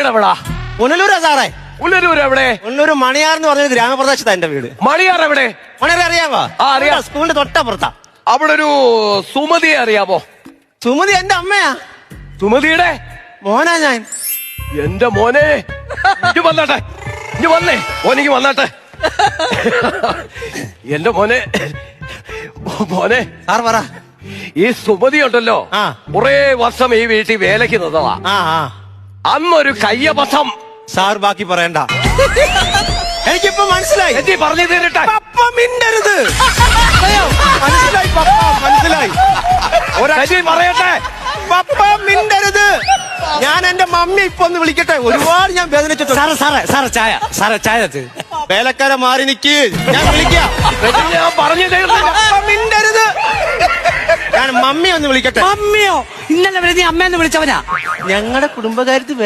വീട് എവിടാ? പുനലൂരാ സാറേ. പുനലൂർ എവിടെ? പുനലൂർ മണിയാർ എന്ന് പറഞ്ഞ ഗ്രാമപ്രദേശത്താ എന്റെ വീട്. മണിയാർ എവിടെ? മണിയാർ അറിയാമോ? ആ, അറിയാം. സ്കൂളിന്റെ തൊട്ടപ്പുറത്താ. അവിടെ ഒരു സുമതിയെ അറിയാമോ? സുമതി എന്റെ അമ്മയാ. സുമതിയുടെ മോനാ ഞാൻ. എന്റെ മോനെ, ഇഞ്ഞു വന്നാട്ടെ, ഇഞ്ഞു വന്നേ, മോനിക്ക് വന്നാട്ടെ. എന്റെ മോനെ, മോനെ സാർ പറ. ഈ സുമതി ഉണ്ടല്ലോ, ആ. കുറെ വർഷം ഈ വീട്ടിൽ വേലയ്ക്ക് നിന്നതാ. അന്നൊരു കയ്യബദ്ധം. സാർ ബാക്കി പറയണ്ട, എനിക്കിപ്പോ മനസ്സിലായി. എത്തി പറഞ്ഞു തീരട്ടെ. പപ്പ മിണ്ടരുത്. മനസ്സിലായി പപ്പ, മനസ്സിലായി. ഒരടി പറയട്ടെ. പപ്പ മിണ്ടരുത്. ഞാൻ എന്റെ മമ്മി ഇപ്പൊ ഒന്ന് വിളിക്കട്ടെ. ഒരുപാട് ഞാൻ വേദനിച്ചിട്ടുണ്ട്. സാറേ ചായ വേലക്കാരെ മാറി നിക്ക്, ഞാൻ വിളിക്കാം. ഞാൻ പറഞ്ഞു തീർന്നില്ല. പപ്പ മിണ്ടരുത്. ഞാൻ മമ്മി ഒന്ന് വിളിക്കട്ടെ. മമ്മിയോ? ഇന്നലെ വരെ നീ അമ്മയെന്ന് വിളിച്ചവനാ. ഞങ്ങളുടെ കുടുംബകാര്യത്തിൽ